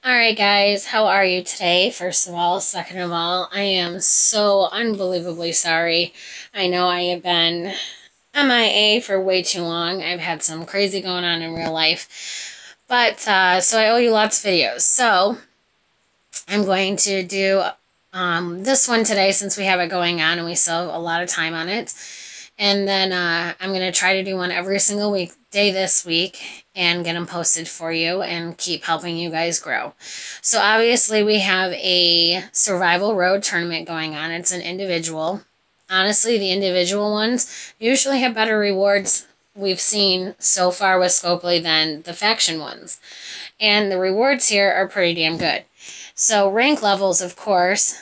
Alright guys, how are you today? First of all, second of all, I am so unbelievably sorry. I know I have been MIA for way too long. I've had some crazy going on in real life. But, so I owe you lots of videos. So, I'm going to do this one today since we have it going on and we still have a lot of time on it. And then I'm going to try to do one every single day this week and get them posted for you and keep helping you guys grow. So obviously we have a survival road tournament going on. It's an individual. Honestly, the individual ones usually have better rewards we've seen so far with Scopely than the faction ones. And the rewards here are pretty damn good. So rank levels, of course,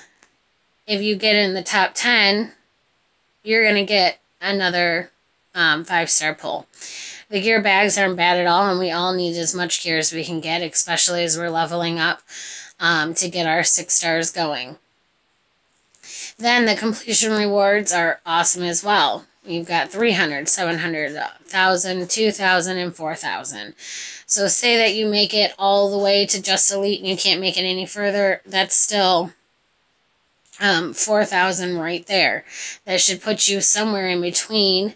if you get in the top 10, you're going to get another 5-star pull. The gear bags aren't bad at all, and we all need as much gear as we can get, especially as we're leveling up to get our 6 stars going. Then the completion rewards are awesome as well. You've got 300, 700, 1,000, 2,000, and 4,000. So say that you make it all the way to just elite and you can't make it any further, that's still 4,000 right there. That should put you somewhere in between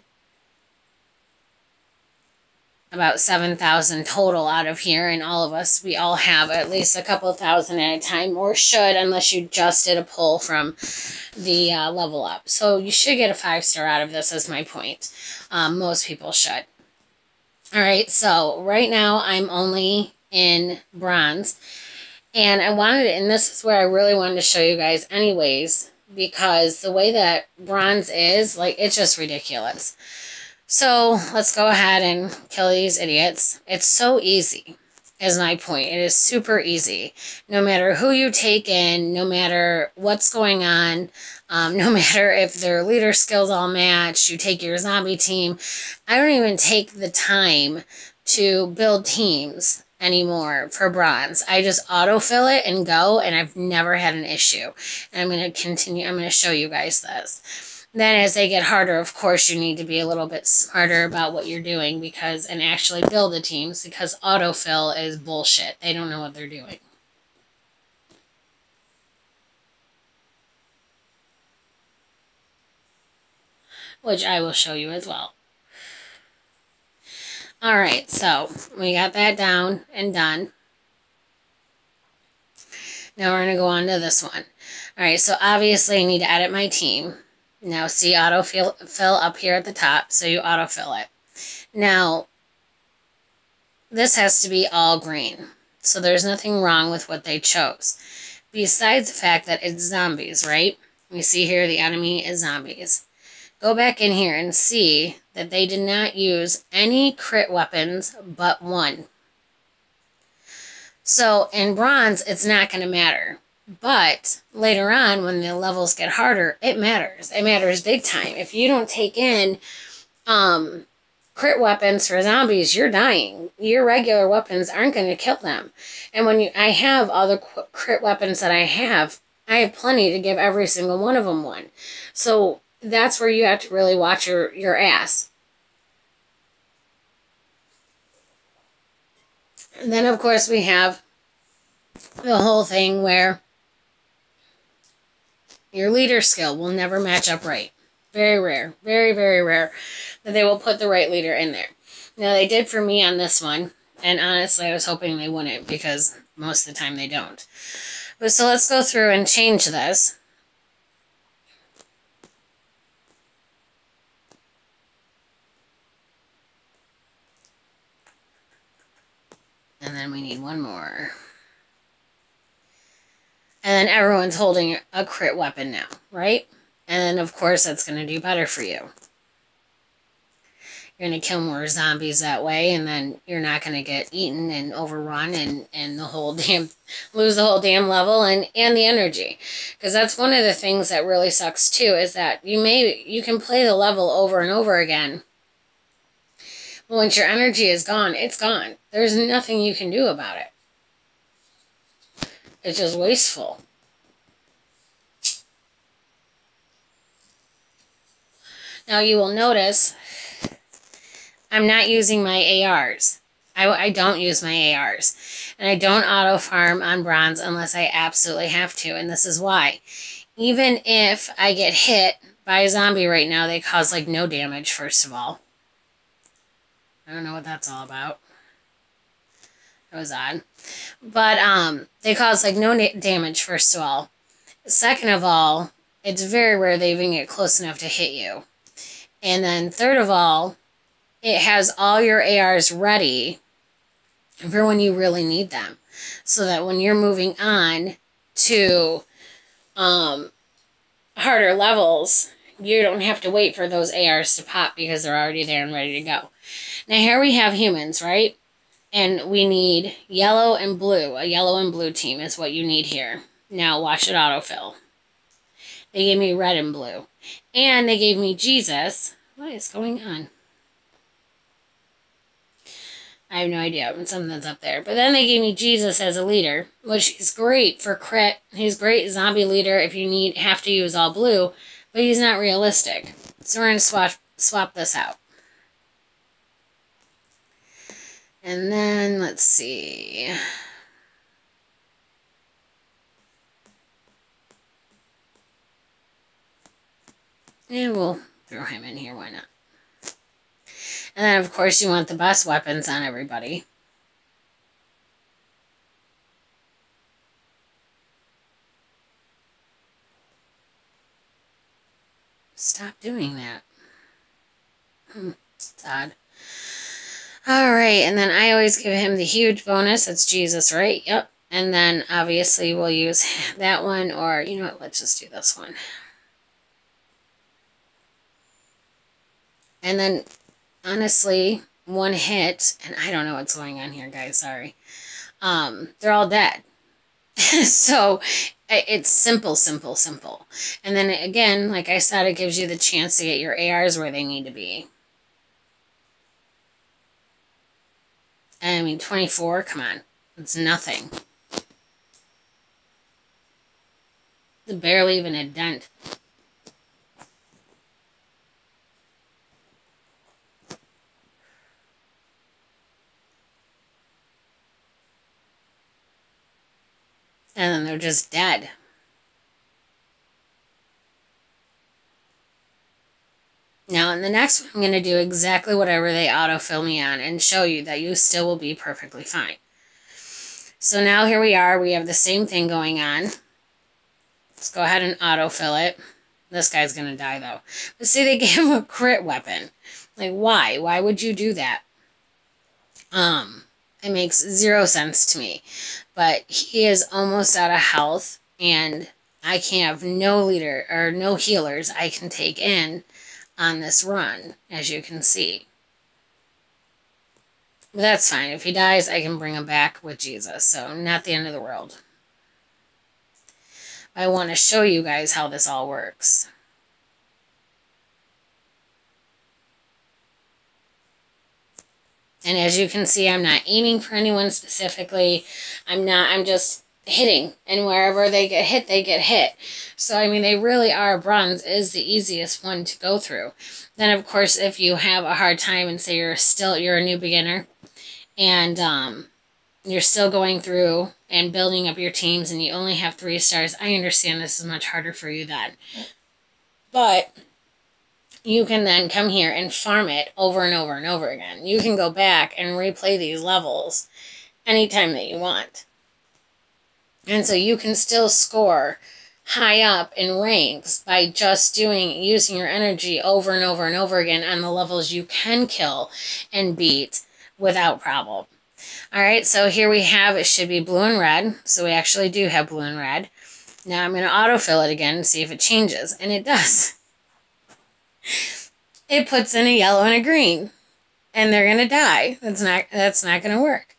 about 7,000 total out of here, and all of us, we all have at least a couple thousand at a time, or should, unless you just did a pull from the level up. So you should get a 5-star out of this, is my point. Most people should. Alright, so right now I'm only in bronze, and I wanted, and this is where I really wanted to show you guys anyways, because the way that bronze is, like, it's just ridiculous. So let's go ahead and kill these idiots. It's so easy, is my point. It is super easy. No matter who you take in, no matter what's going on, no matter if their leader skills all match, you take your zombie team. I don't even take the time to build teams anymore for bronze. I just autofill it and go, and I've never had an issue. And I'm going to continue. I'm going to show you guys this. Then as they get harder, of course, you need to be a little bit smarter about what you're doing and actually build the teams, because autofill is bullshit. They don't know what they're doing. Which I will show you as well. Alright, so we got that down and done. Now we're going to go on to this one. Alright, so obviously I need to edit my team. Now see autofill up here at the top, so you autofill it. Now, this has to be all green, so there's nothing wrong with what they chose. Besides the fact that it's zombies, right? We see here the enemy is zombies. Go back in here and see that they did not use any crit weapons but one. So in bronze, it's not going to matter. But later on, when the levels get harder, it matters. It matters big time. If you don't take in crit weapons for zombies, you're dying. Your regular weapons aren't going to kill them. And when I have all the crit weapons that I have plenty to give every single one of them one. So that's where you have to really watch your ass. And then, of course, we have the whole thing where your leader skill will never match up right. Very rare. Very, very rare that they will put the right leader in there. Now, they did for me on this one, and honestly, I was hoping they wouldn't, because most of the time they don't. But so let's go through and change this. And then we need one more. And then everyone's holding a crit weapon now, right? And then, of course, that's going to do better for you. You're going to kill more zombies that way, and then you're not going to get eaten and overrun and the whole damn, lose the whole damn level and the energy. Because that's one of the things that really sucks too, is that you can play the level over and over again. But once your energy is gone, it's gone. There's nothing you can do about it. It's just wasteful. Now you will notice I'm not using my ARs. I don't use my ARs. And I don't auto farm on bronze unless I absolutely have to. And this is why. Even if I get hit by a zombie right now, they cause like no damage, first of all. I don't know what that's all about. That was odd. But they cause like no damage, first of all. Second of all, it's very rare they even get close enough to hit you. And then third of all, it has all your ARs ready for when you really need them. So that when you're moving on to harder levels, you don't have to wait for those ARs to pop because they're already there and ready to go. Now here we have humans, right? And we need yellow and blue. A yellow and blue team is what you need here. Now watch it autofill. They gave me red and blue. And they gave me Jesus. What is going on? I have no idea. Something's up there. But then they gave me Jesus as a leader, which is great for crit. He's great zombie leader if you have to use all blue, but he's not realistic. So we're going to swap this out. And then, let's see. And we'll throw him in here, why not? And then, of course, you want the best weapons on everybody. Stop doing that. It's odd. Alright, and then I always give him the huge bonus. That's Jesus, right? Yep. And then, obviously, we'll use that one, or, you know what, let's just do this one. And then, honestly, one hit, and I don't know what's going on here, guys, sorry. They're all dead. So, it's simple, simple, simple. And then, again, like I said, it gives you the chance to get your ARs where they need to be. I mean, 24, come on. It's nothing. It's barely even a dent. And then they're just dead. Now, in the next one, I'm going to do exactly whatever they autofill me on and show you that you still will be perfectly fine. So now here we are. We have the same thing going on. Let's go ahead and autofill it. This guy's going to die, though. But see, they gave him a crit weapon. Like, why? Why would you do that? It makes zero sense to me. But he is almost out of health, and I can have no leader or no healers I can take in on this run, as you can see. But that's fine. If he dies, I can bring him back with Jesus. So, not the end of the world. I want to show you guys how this all works. And as you can see, I'm not aiming for anyone specifically. I'm just hitting. And wherever they get hit, they get hit. So, I mean, they really are. Bronze is the easiest one to go through. Then, of course, if you have a hard time and say you're a new beginner, and you're still going through and building up your teams and you only have 3 stars, I understand this is much harder for you then. But you can then come here and farm it over and over and over again. You can go back and replay these levels anytime that you want. And so you can still score high up in ranks by just using your energy over and over and over again on the levels you can kill and beat without problem. Alright, so here we have, it should be blue and red. So we actually do have blue and red. Now I'm going to autofill it again and see if it changes. And it does. It puts in a yellow and a green. And they're going to die. That's not going to work.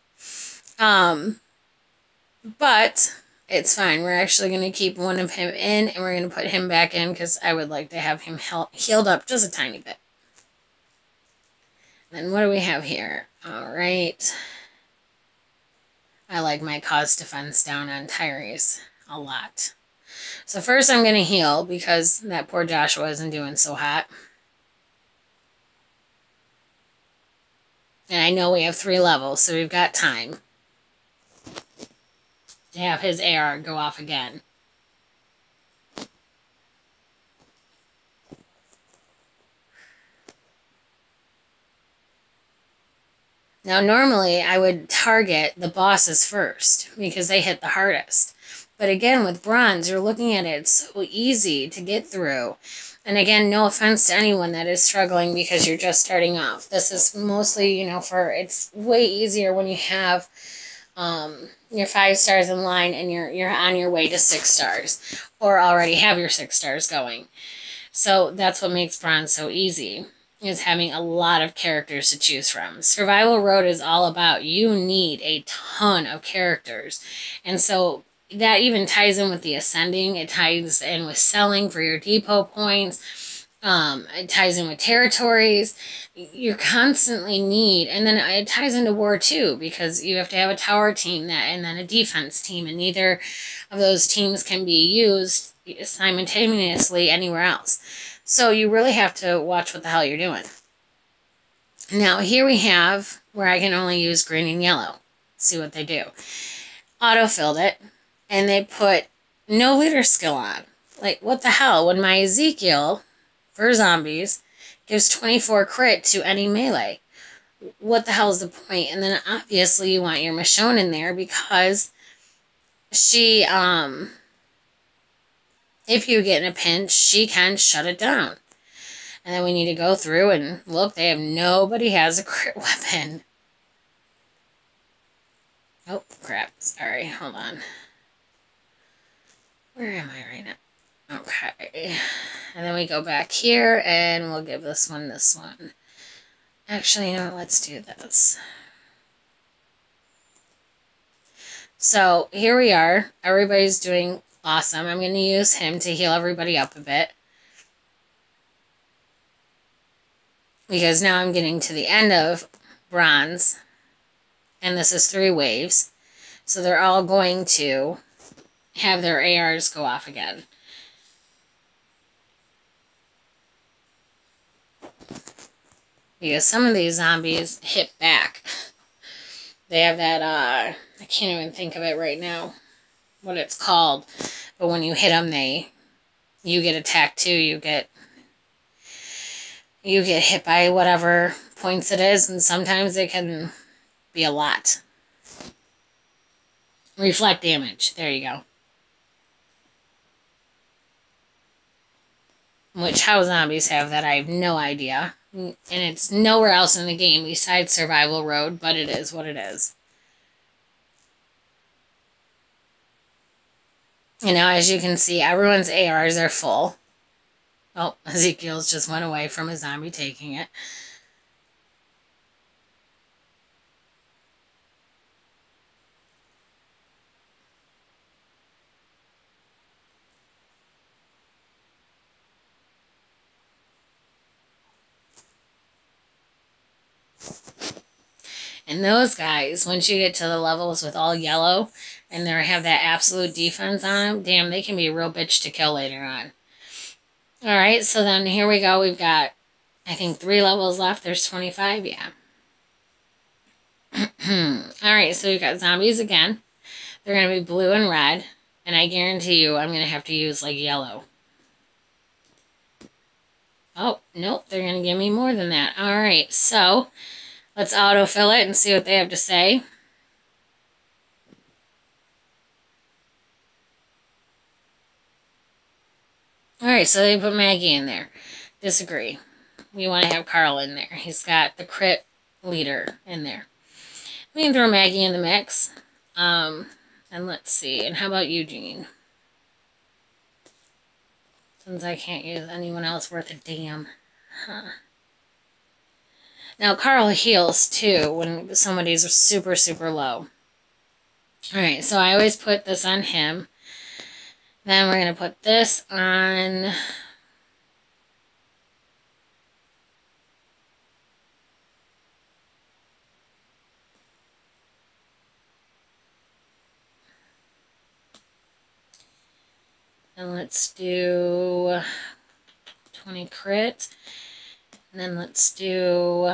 But it's fine. We're actually going to keep one of him in, and we're going to put him back in because I would like to have him healed up just a tiny bit. Then what do we have here? Alright. I like my cause defense down on Tyrese a lot. So first I'm going to heal because that poor Joshua isn't doing so hot. And I know we have 3 levels, so we've got time to have his AR go off again. Now, normally I would target the bosses first because they hit the hardest. But again, with bronze, you're looking at it, it's so easy to get through. And again, no offense to anyone that is struggling because you're just starting off. This is mostly, it's way easier when you have your 5 stars in line and you're on your way to 6 stars or already have your 6 stars going. So that's what makes bronze so easy, is having a lot of characters to choose from. Survival Road is all about you need a ton of characters. And so that even ties in with the ascending. It ties in with selling for your depot points. It ties in with territories. You constantly need, and then it ties into war too, because you have to have a tower team and then a defense team, and neither of those teams can be used simultaneously anywhere else. So you really have to watch what the hell you're doing. Now here we have where I can only use green and yellow. See what they do. Auto-filled it, and they put no leader skill on. Like, what the hell? When my Ezekiel, for zombies, gives 24 crit to any melee. What the hell is the point? And then obviously you want your Michonne in there because she, if you get in a pinch, she can shut it down. And then we need to go through and look, nobody has a crit weapon. Oh, crap. Sorry, hold on. Where am I right now? Okay. And then we go back here and we'll give this one. Actually, you know what? Let's do this. So here we are. Everybody's doing awesome. I'm going to use him to heal everybody up a bit, because now I'm getting to the end of bronze, and this is 3 waves. So they're all going to have their ARs go off again. Because some of these zombies hit back. They have that, I can't even think of it right now, what it's called. But when you hit them, you get attacked too. You get hit by whatever points it is, and sometimes it can be a lot. Reflect damage. There you go. Which how zombies have that, I have no idea. And it's nowhere else in the game besides Survival Road, but it is what it is. You know, as you can see, everyone's ARs are full. Oh, Ezekiel's just went away from a zombie taking it. And those guys, once you get to the levels with all yellow and they have that absolute defense on them, damn, they can be a real bitch to kill later on. Alright, so then here we go. We've got, I think, 3 levels left. There's 25, yeah. Alright, so we've got zombies again. They're going to be blue and red. And I guarantee you I'm going to have to use, like, yellow. Oh, nope, they're going to give me more than that. Alright, so let's autofill it and see what they have to say. Alright, so they put Maggie in there. Disagree. We want to have Carl in there. He's got the crit leader in there. We can throw Maggie in the mix. And let's see. And how about Eugene? Since I can't use anyone else worth a damn. Huh. Now, Carl heals, too, when somebody's super, super low. Alright, so I always put this on him. Then we're going to put this on... And let's do 20 crit. And then let's do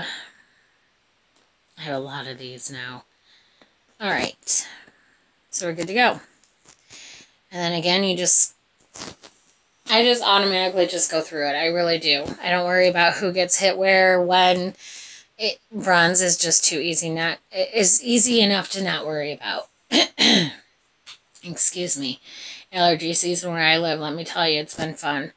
I have a lot of these now. Alright. So we're good to go. And then again, I just automatically just go through it. I really do. I don't worry about who gets hit where, when. Bronze is just too easy. It is easy enough to not worry about. Excuse me. Allergy season where I live, let me tell you, it's been fun.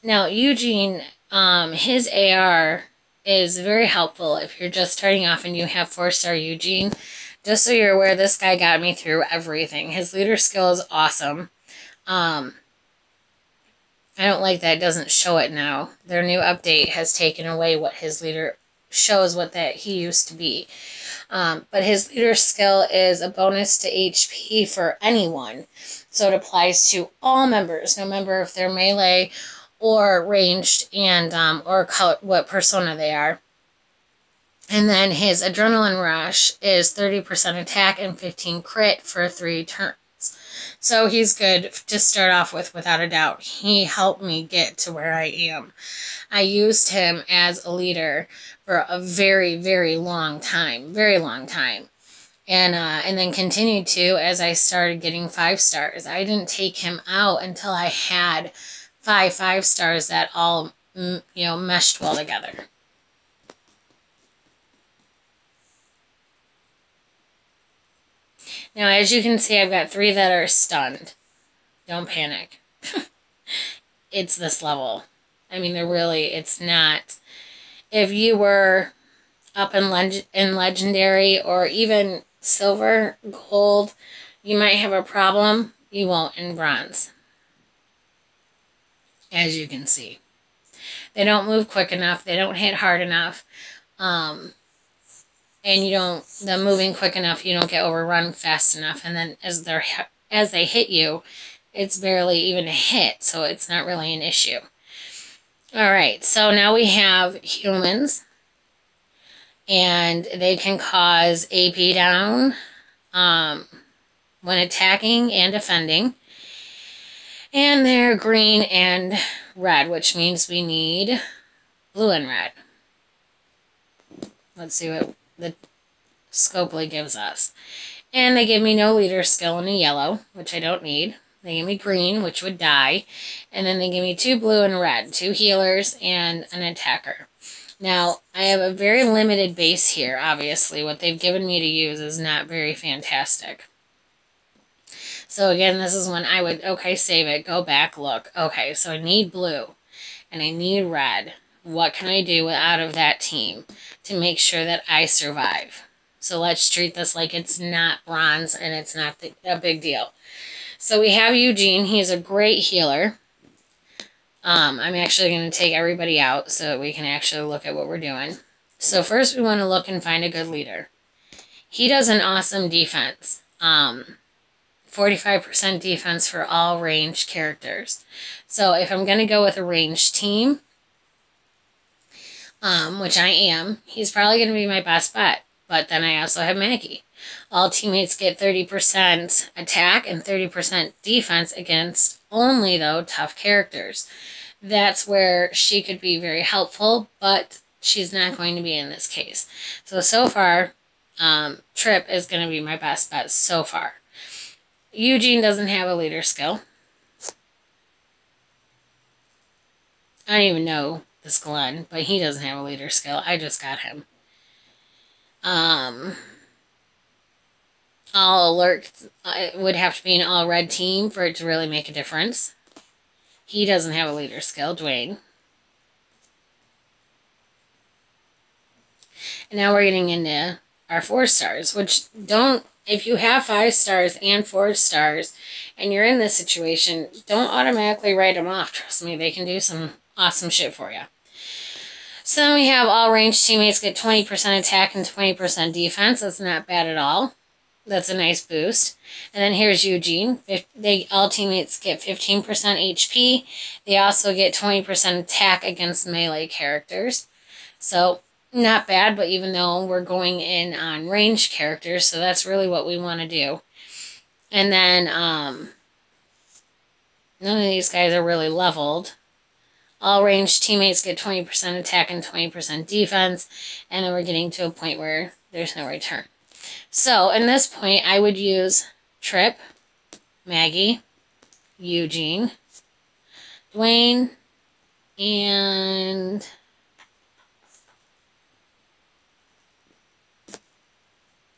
Now, Eugene, his AR is very helpful if you're just starting off and you have 4-star Eugene. Just so you're aware, this guy got me through everything. His leader skill is awesome. I don't like that it doesn't show it now. Their new update has taken away what his leader shows, what that he used to be. But his leader skill is a bonus to HP for anyone. So it applies to all members, no matter if they're melee or ranged, and or what persona they are. And then his adrenaline rush is 30% attack and 15 crit for 3 turns. So he's good to start off with, without a doubt. He helped me get to where I am. I used him as a leader for a very, very long time. Very long time. And then continued to as I started getting 5 stars. I didn't take him out until I had 5 stars that all, meshed well together. Now, as you can see, I've got 3 that are stunned. Don't panic. It's this level. I mean, it's not. If you were up in Legendary or even Silver, Gold, you might have a problem. You won't in Bronze. As you can see. They don't move quick enough. They don't hit hard enough. And them moving quick enough, you don't get overrun fast enough. And then as they hit you, it's barely even a hit. So it's not really an issue. Alright, so now we have humans. And they can cause AP down when attacking and defending. And they're green and red, which means we need blue and red. Let's see what the Scopely gives us. And they give me no leader skill in a yellow, which I don't need. They give me green, which would die. And then they give me 2 blue and red, 2 healers and an attacker. Now, I have a very limited base here, obviously. What they've given me to use is not very fantastic. So again, this is when I would, okay, save it, go back, look. Okay, so I need blue and I need red. What can I do out of that team to make sure that I survive? So let's treat this like it's not bronze and it's not a big deal. So we have Eugene. He's a great healer. I'm actually going to take everybody out so we can actually look at what we're doing. So first we want to look and find a good leader. He does an awesome defense. 45% defense for all ranged characters. So if I'm going to go with a ranged team, which I am, he's probably going to be my best bet. But then I also have Maggie. All teammates get 30% attack and 30% defense against only, though, tough characters. That's where she could be very helpful, but she's not going to be in this case. So far, Trip is going to be my best bet so far. Eugene doesn't have a leader skill. I don't even know this Glenn, but he doesn't have a leader skill. I just got him. All alert, it would have to be an all red team for it to really make a difference. He doesn't have a leader skill, Dwayne. And now we're getting into our 4 stars, which if you have 5 stars and 4 stars and you're in this situation, don't automatically write them off. Trust me, they can do some awesome shit for you. So then we have all ranged teammates get 20% attack and 20% defense. That's not bad at all. That's a nice boost. And then here's Eugene. All teammates get 15% HP. They also get 20% attack against melee characters. So not bad, but even though we're going in on ranged characters, so that's really what we want to do. And then none of these guys are really leveled. All ranged teammates get 20% attack and 20% defense, and then we're getting to a point where there's no return. So, in this point, I would use Trip, Maggie, Eugene, Dwayne, and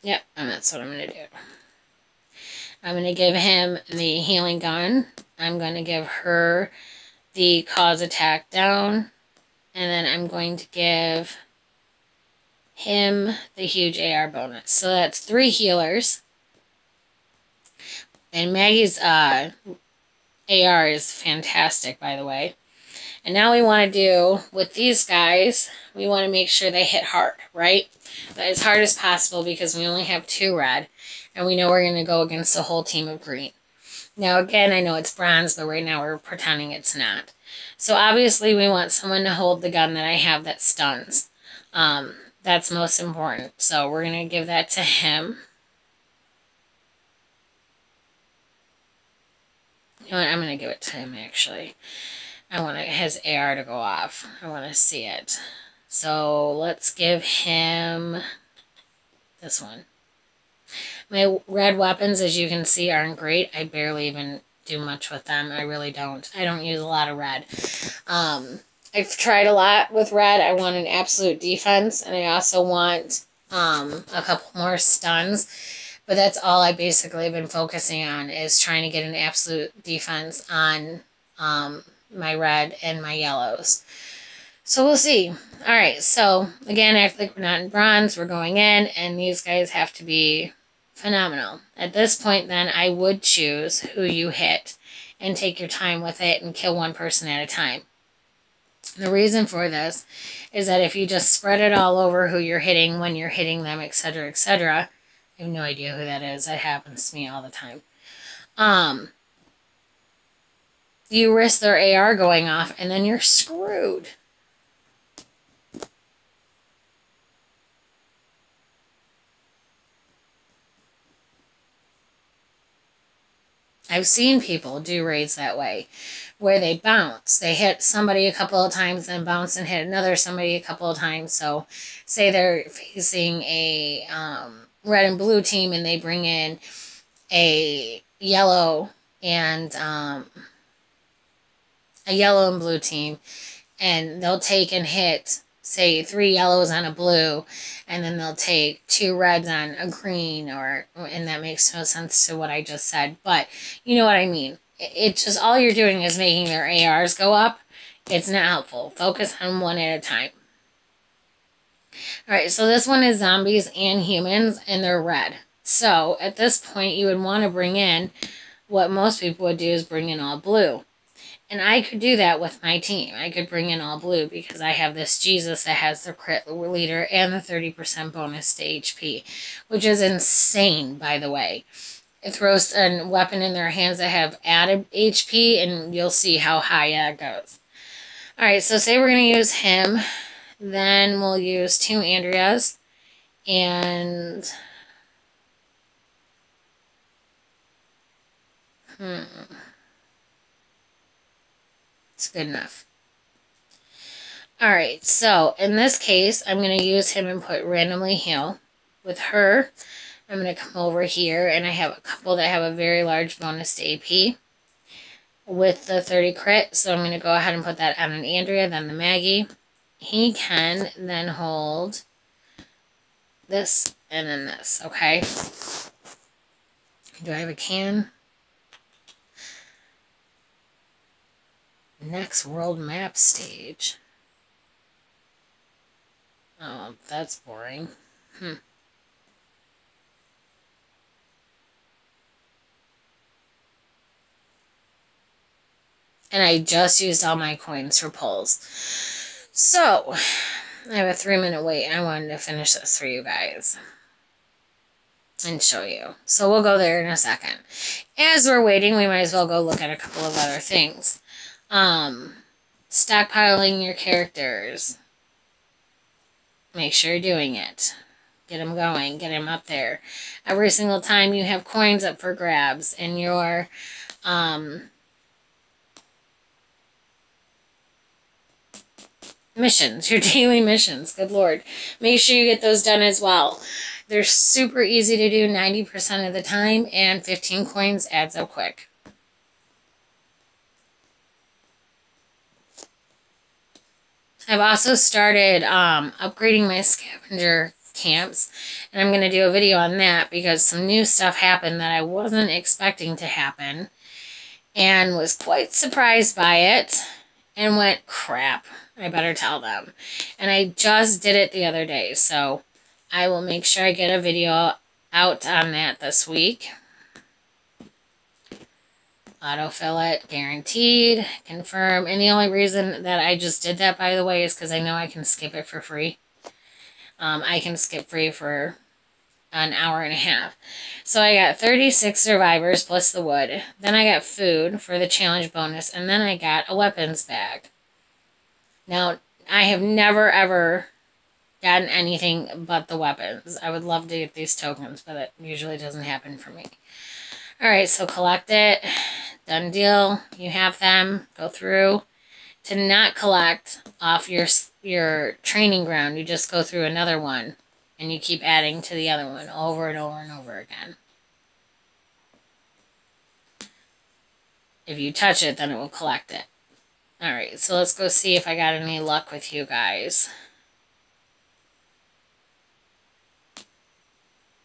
yep, and that's what I'm going to do. I'm going to give him the healing gun. I'm going to give her the cause attack down, and then I'm going to give him the huge AR bonus. So that's 3 healers. And Maggie's AR is fantastic, by the way. And now we want to do, with these guys, we want to make sure they hit hard, right? But as hard as possible because we only have 2 red. And we know we're going to go against a whole team of green. Now, again, I know it's bronze, but right now we're pretending it's not. So obviously we want someone to hold the gun that I have that stuns. That's most important. So we're going to give that to him. You know what? I'm going to give it to him, actually. I want his AR to go off. I want to see it. So let's give him this one. My red weapons, as you can see, aren't great. I barely even do much with them. I really don't. I don't use a lot of red. I've tried a lot with red. I want an absolute defense, and I also want a couple more stuns. But that's all I basically have been focusing on, is trying to get an absolute defense on my red and my yellows. So we'll see. Alright, so again, I think we're not in bronze. We're going in, and these guys have to be phenomenal. At this point, then, I would choose who you hit and take your time with it and kill one person at a time. The reason for this is that if you just spread it all over who you're hitting, when you're hitting them, etc., etc., I have no idea who that is. That happens to me all the time. You risk their AR going off, and then you're screwed. I've seen people do raids that way, where they bounce. They hit somebody a couple of times, then bounce and hit another somebody a couple of times. So, say they're facing a red and blue team, and they bring in a yellow and blue team, and they'll take and hit, say, 3 yellows on a blue, and then they'll take 2 reds on a green, and that makes no sense to what I just said, but you know what I mean. It's just, all you're doing is making their ARs go up. It's not helpful. Focus on one at a time. Alright, so this one is zombies and humans, and they're red. So, at this point, you would want to bring in, what most people would do is bring in all blue. And I could do that with my team. I could bring in all blue because I have this Jesus that has the crit leader and the 30% bonus to HP, which is insane, by the way. It throws a weapon in their hands that have added HP, and you'll see how high that goes. Alright, so say we're going to use him. Then we'll use 2 Andreas. And it's good enough. Alright, so in this case, I'm going to use him and put randomly heal. With her, I'm going to come over here, and I have a couple that have a very large bonus to AP with the 30 crit, so I'm going to go ahead and put that on an Andrea, then the Maggie. He can then hold this and then this, okay? Do I have a can? Next world map stage. Oh, that's boring. And I just used all my coins for pulls. So, I have a 3-minute wait. I wanted to finish this for you guys. and show you. So we'll go there in a second. As we're waiting, we might as well go look at a couple of other things. Stockpiling your characters. Make sure you're doing it. Get them going. Get them up there. Every single time you have coins up for grabs in your missions, your daily missions. Good Lord. Make sure you get those done as well. They're super easy to do 90% of the time, and 15 coins adds up quick. I've also started upgrading my scavenger camps, and I'm going to do a video on that because some new stuff happened that I wasn't expecting to happen and was quite surprised by it and went, crap, I better tell them. And I just did it the other day, so I will make sure I get a video out on that this week. Autofill it, guaranteed, confirm. And the only reason that I just did that, by the way, is because I know I can skip it for free. I can skip free for an hour and a half. So I got 36 survivors plus the wood. Then I got food for the challenge bonus. And then I got a weapons bag. Now, I have never, ever gotten anything but the weapons. I would love to get these tokens, but it usually doesn't happen for me. Alright, so collect it. Done deal. You have them. Go through. To not collect off your training ground, you just go through another one. And you keep adding to the other one over and over and over again. If you touch it, then it will collect it. Alright, so let's go see if I got any luck with you guys.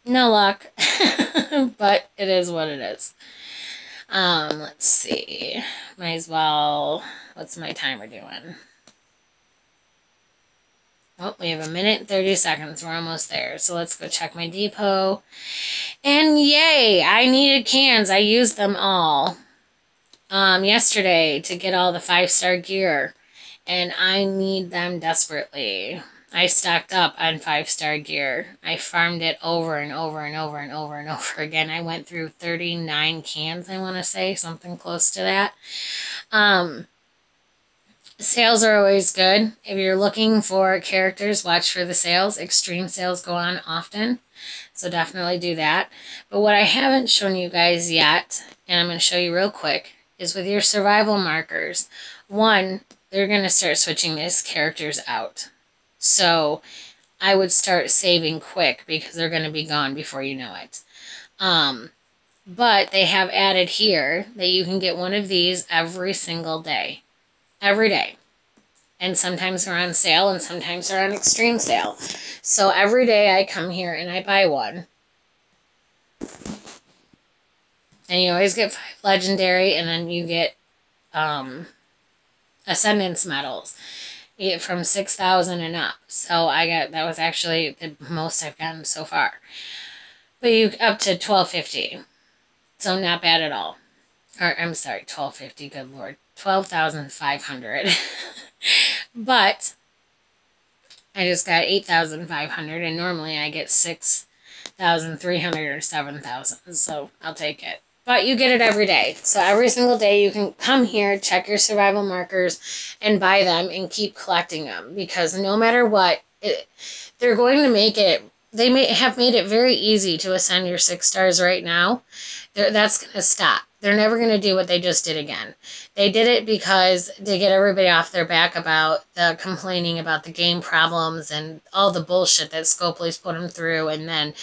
No luck. But it is what it is. Let's see. Might as well... What's my timer doing? Oh, we have 1 minute and 30 seconds. We're almost there. So let's go check my depot. And yay! I needed cans. I used them all yesterday to get all the 5-star gear. And I need them desperately. I stocked up on 5-star gear. I farmed it over and over and over and over and over again. I went through 39 cans, I want to say. Something close to that. Sales are always good. If you're looking for characters, watch for the sales. Extreme sales go on often, so definitely do that. But what I haven't shown you guys yet, and I'm going to show you real quick, is with your survival markers. One, they're going to start switching these characters out. So I would start saving quick because they're going to be gone before you know it. But they have added here that you can get one of these every single day. Every day. And sometimes they're on sale and sometimes they're on extreme sale. So every day I come here and I buy one. And you always get 5 legendary, and then you get Ascendance medals from 6,000 and up. So that was actually the most I've gotten so far. But you up to 1250. So not bad at all. Or I'm sorry, 1250, good Lord. 12,500. But I just got 8,500, and normally I get 6,300 or 7,000. So I'll take it. But you get it every day. So every single day you can come here, check your survival markers, and buy them and keep collecting them. Because no matter what, they're going to make it... They have made it very easy to ascend your 6 stars right now. That's going to stop. They're never going to do what they just did again. They did it because they get everybody off their back about the complaining about the game problems and all the bullshit that Scopely's put them through, and then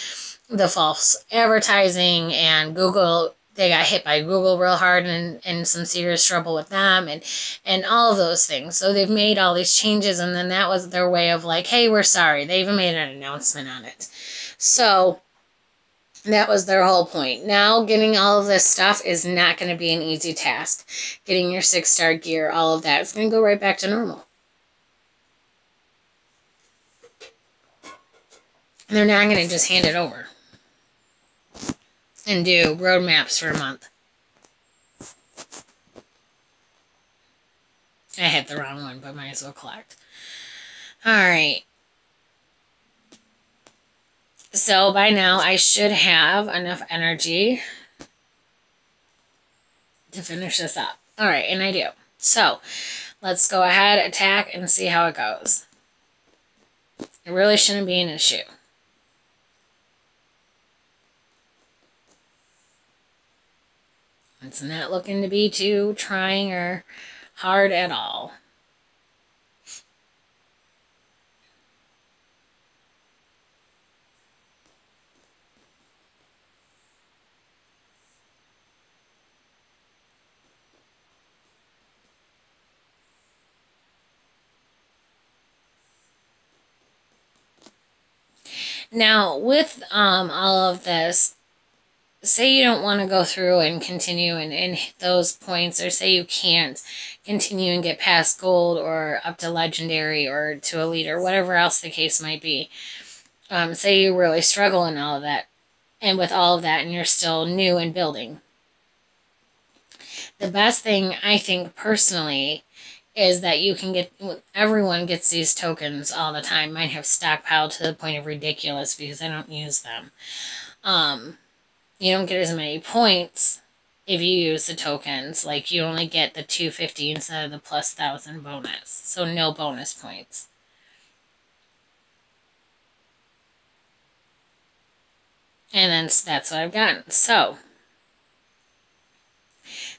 the false advertising, and Google... They got hit by Google real hard and some serious trouble with them and all of those things. So they've made all these changes, and then that was their way of like, hey, we're sorry. They even made an announcement on it. So that was their whole point. Now getting all of this stuff is not going to be an easy task. Getting your 6-star gear, all of that, is going to go right back to normal. And they're not going to just hand it over and do roadmaps for a month. I hit the wrong one, but might as well collect. Alright. So by now I should have enough energy to finish this up. All right, and I do. So let's go ahead, attack, and see how it goes. It really shouldn't be an issue. It's not looking to be too trying or hard at all. Now, with all of this, say you don't want to go through and continue and hit those points, or say you can't continue and get past gold or up to legendary or to elite or whatever else the case might be. Say you really struggle in all of that, and with all of that, and you're still new and building. The best thing, I think personally, is that you can get, everyone gets these tokens all the time. Mine have stockpiled to the point of ridiculous because I don't use them. You don't get as many points if you use the tokens. Like, you only get the 250 instead of the plus 1,000 bonus. So no bonus points. And then that's what I've gotten. So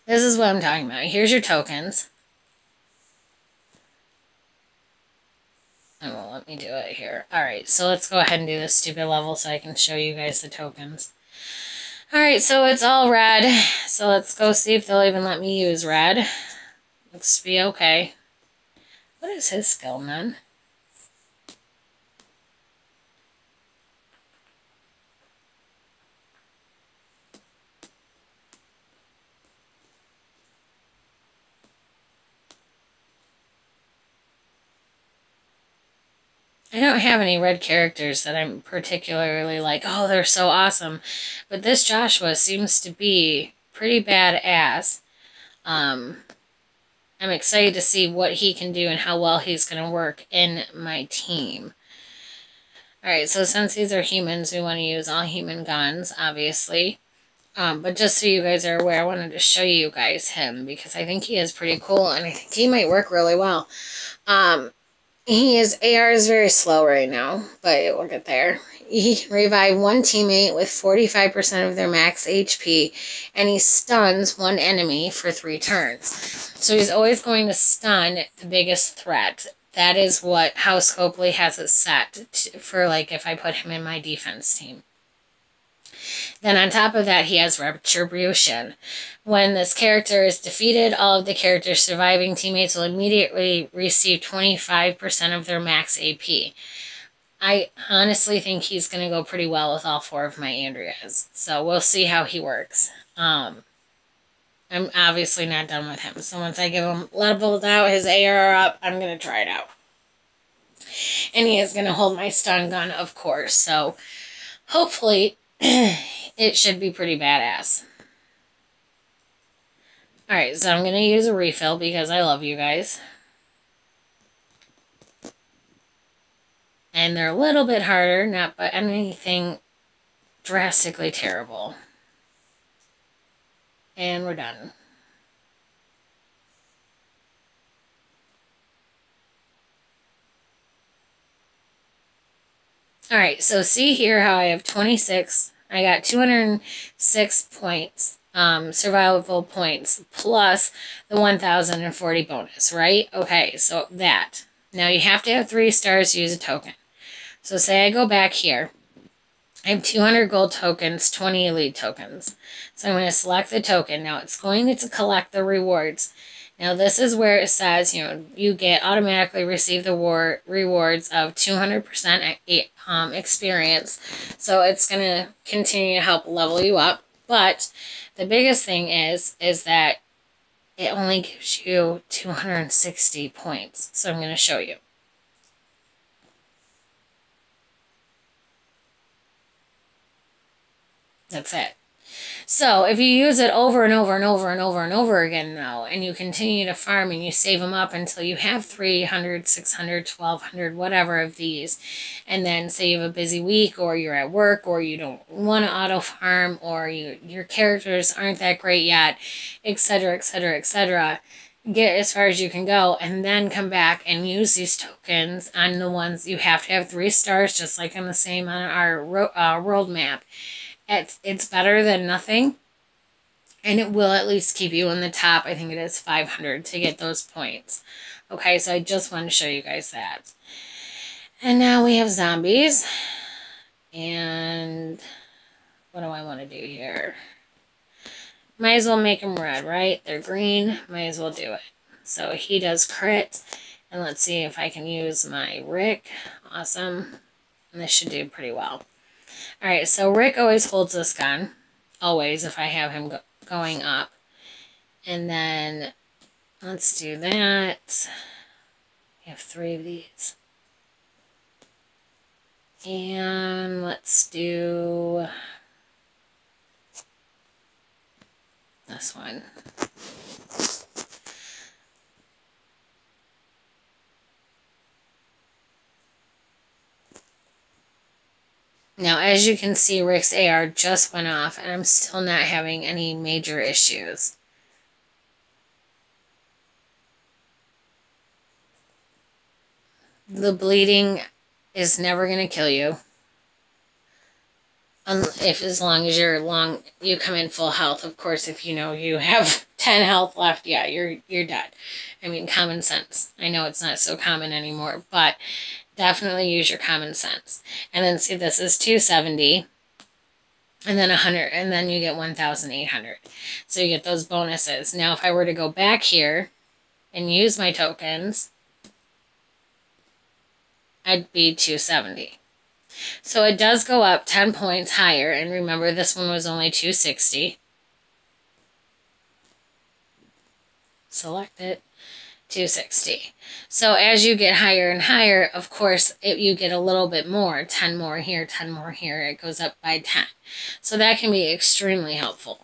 this is what I'm talking about. Here's your tokens. And well, let me do it here. Alright, so let's go ahead and do this stupid level so I can show you guys the tokens. Alright, so it's all red. So let's go see if they'll even let me use red. Looks to be okay. What is his skill, man? I don't have any red characters that I'm particularly like, oh, they're so awesome. But this Joshua seems to be pretty badass. I'm excited to see what he can do and how well he's going to work in my team. Alright, so since these are humans, we want to use all human guns, obviously. But just so you guys are aware, I wanted to show you guys him because I think he is pretty cool and I think he might work really well. AR is very slow right now, but it will get there. He can revive one teammate with 45% of their max HP, and he stuns one enemy for 3 turns. So he's always going to stun the biggest threat. That is how Scopely has it set for, like, if I put him in my defense team. Then on top of that, he has Retribution. When this character is defeated, all of the character's surviving teammates will immediately receive 25% of their max AP. I honestly think he's going to go pretty well with all 4 of my Andreas. So we'll see how he works. I'm obviously not done with him. So once I give him leveled out, his AR up, I'm going to try it out. And he is going to hold my stun gun, of course. So hopefully it should be pretty badass. Alright, so I'm going to use a refill because I love you guys. And they're a little bit harder, not but anything drastically terrible. And we're done. Alright, so see here how I have 26. I got 206 points. Survival points plus the 1,040 bonus, right? Okay, so that. Now you have to have 3 stars to use a token. So say I go back here. I have 200 gold tokens, 20 elite tokens. So I'm going to select the token. Now it's going to collect the rewards. Now this is where it says, you automatically receive the rewards of 200% experience. So it's going to continue to help level you up. But the biggest thing is that it only gives you 260 points. So I'm going to show you. That's it. So if you use it over and over and over and over and over again, though, and you continue to farm and you save them up until you have 300, 600, 1200, whatever of these, and then say you have a busy week or you're at work or you don't want to auto farm or your characters aren't that great yet, etc., etc., etc., get as far as you can go and then come back and use these tokens on the ones you have to have 3 stars, just like on the same on our world map. It's better than nothing, and it will at least keep you in the top. I think it is 500 to get those points. Okay, so I just want to show you guys that. And now we have zombies. And what do I want to do here? Might as well make them red, right? They're green. Might as well do it. So he does crit. And let's see if I can use my Rick. Awesome. And this should do pretty well. Alright, so Rick always holds this gun. Always, if I have him going up. And then, let's do that. We have 3 of these. And let's do this one. Now, as you can see, Rick's AR just went off, and I'm still not having any major issues. The bleeding is never going to kill you. As long as you come in full health. Of course, if you know you have 10 health left, yeah, you're dead. I mean, common sense. I know it's not so common anymore, but definitely use your common sense. And then see, this is 270, and then 100, and then you get 1,800. So you get those bonuses. Now, if I were to go back here and use my tokens, I'd be 270. So it does go up 10 points higher, and remember this one was only 260. Select it. 260. So as you get higher and higher, of course, you get a little bit more. 10 more here, 10 more here. It goes up by 10. So that can be extremely helpful.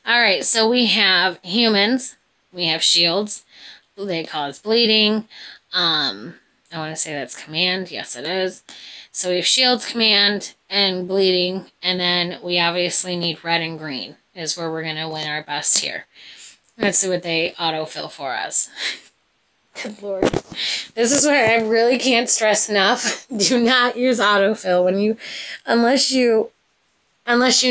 All right, so we have humans. We have shields. They cause bleeding. I want to say that's command. Yes, it is. So we have shields, command, and bleeding. And then we obviously need red and green is where we're going to win our best here. Let's see what they autofill for us. Good Lord. This is what I really can't stress enough. Do not use autofill unless you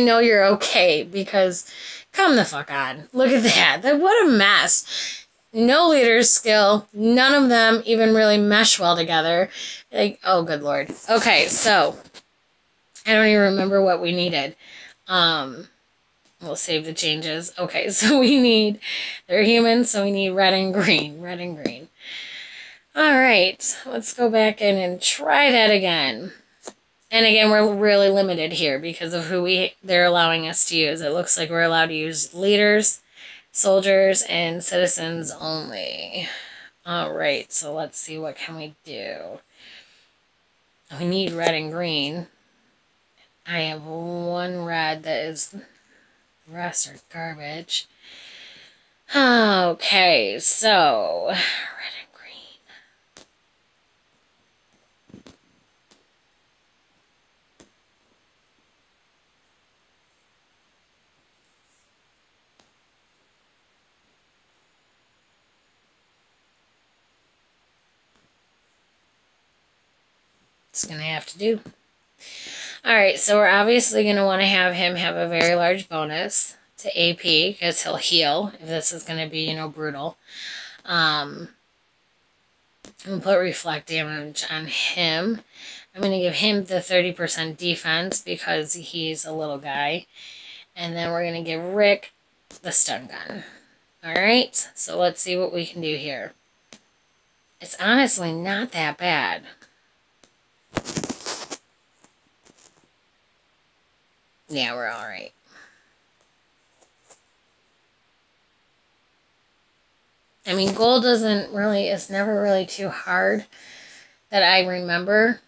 know you're okay, because come the fuck on. Look at that. What a mess. No leader's skill. None of them even really mesh well together. Like, oh, good Lord. Okay, so I don't even remember what we needed. We'll save the changes. Okay, so they're humans, so we need red and green. Red and green. All right, let's go back in and try that again. And again, we're really limited here because of who they're allowing us to use. It looks like we're allowed to use leaders, soldiers, and citizens only. All right, so let's see, what can we do? We need red and green. I have 1 red that is... The rest are garbage. Okay, so... red and green. It's going to have to do. Alright, so we're obviously going to want to have him have a very large bonus to AP, because he'll heal if this is going to be, brutal. I'm going to put reflect damage on him. I'm going to give him the 30% defense because he's a little guy. And then we're going to give Rick the stun gun. Alright, so let's see what we can do here. It's honestly not that bad. Yeah, we're alright. I mean, gold is never really too hard that I remember.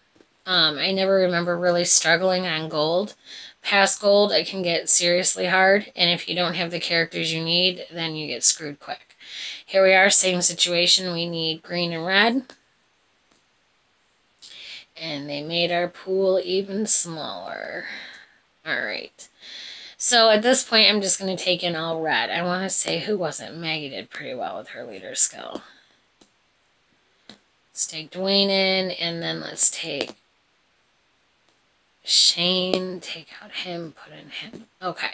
I never remember really struggling on gold. Past gold, it can get seriously hard, and if you don't have the characters you need, then you get screwed quick. Here we are, same situation. We need green and red. And they made our pool even smaller. Alright. So at this point, I'm just going to take in all red. I want to say, who was it? Maggie did pretty well with her leader skill. Let's take Dwayne in, and then let's take Shane. Take out him, put in him. Okay.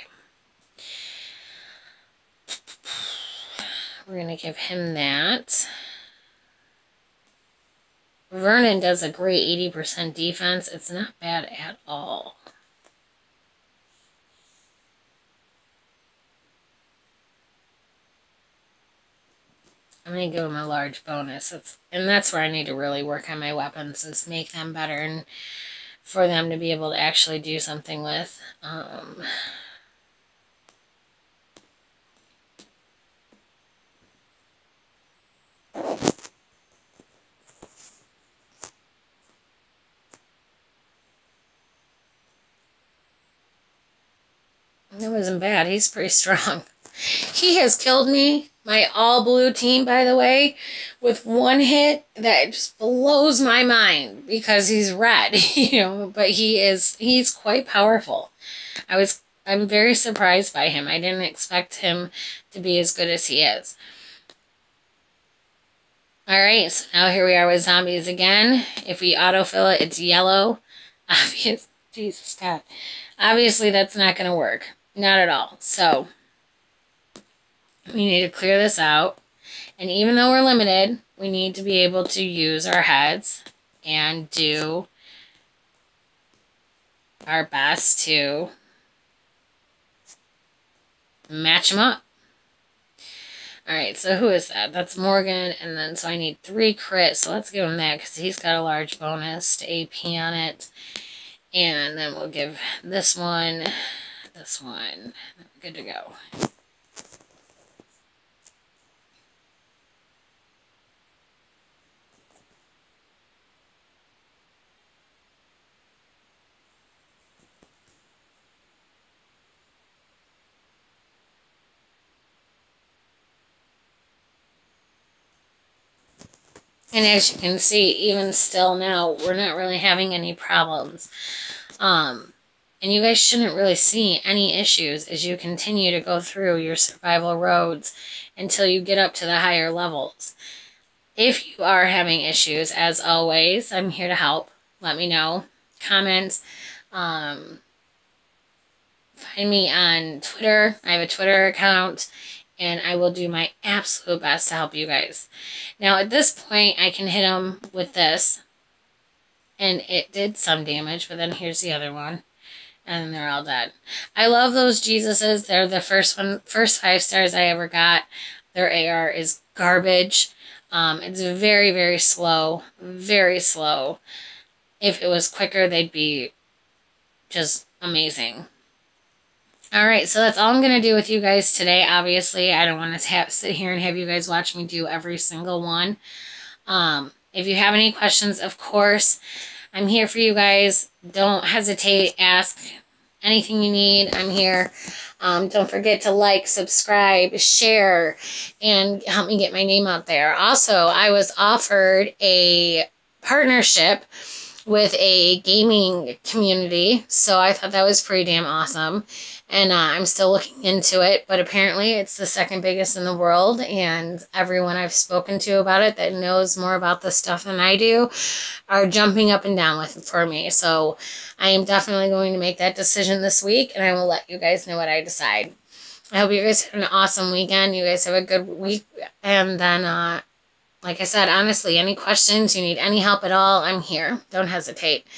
We're going to give him that. Vernon does a great 80% defense. It's not bad at all. I'm going to give him a large bonus. And that's where I need to really work on my weapons, is make them better and for them to be able to actually do something with. It wasn't bad. He's pretty strong. He has killed me, my all-blue team, by the way, with one hit that just blows my mind because he's red, you know, but he's quite powerful. I'm very surprised by him. I didn't expect him to be as good as he is. Alright, so now here we are with zombies again. If we autofill it, it's yellow. Jesus God. Obviously, that's not going to work. Not at all. So, we need to clear this out. And even though we're limited, we need to be able to use our heads and do our best to match them up. Alright, so who is that? That's Morgan, and then so I need 3 crits, so let's give him that because he's got a large bonus to AP on it. And then we'll give this one, good to go. And as you can see, even still now, we're not really having any problems. And you guys shouldn't really see any issues as you continue to go through your survival roads until you get up to the higher levels. If you are having issues, as always, I'm here to help. Let me know. Comments. Find me on Twitter. I have a Twitter account. And I will do my absolute best to help you guys. Now, at this point, I can hit them with this. And it did some damage, but then here's the other one. And they're all dead. I love those Jesuses. They're the first 5 stars I ever got. Their AR is garbage. It's very, very slow. Very slow. If it was quicker, they'd be just amazing. Alright, so that's all I'm going to do with you guys today. Obviously, I don't want to sit here and have you guys watch me do every single one. If you have any questions, of course, I'm here for you guys. Don't hesitate. Ask anything you need. I'm here. Don't forget to like, subscribe, share, and help me get my name out there. Also, I was offered a partnership with a gaming community, so I thought that was pretty damn awesome. And I'm still looking into it, but apparently it's the second biggest in the world, and everyone I've spoken to about it that knows more about this stuff than I do are jumping up and down for me. So I am definitely going to make that decision this week, and I will let you guys know what I decide. I hope you guys have an awesome weekend. You guys have a good week, and then, like I said, honestly, any questions, you need any help at all, I'm here. Don't hesitate.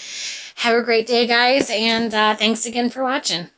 Have a great day, guys, and thanks again for watching.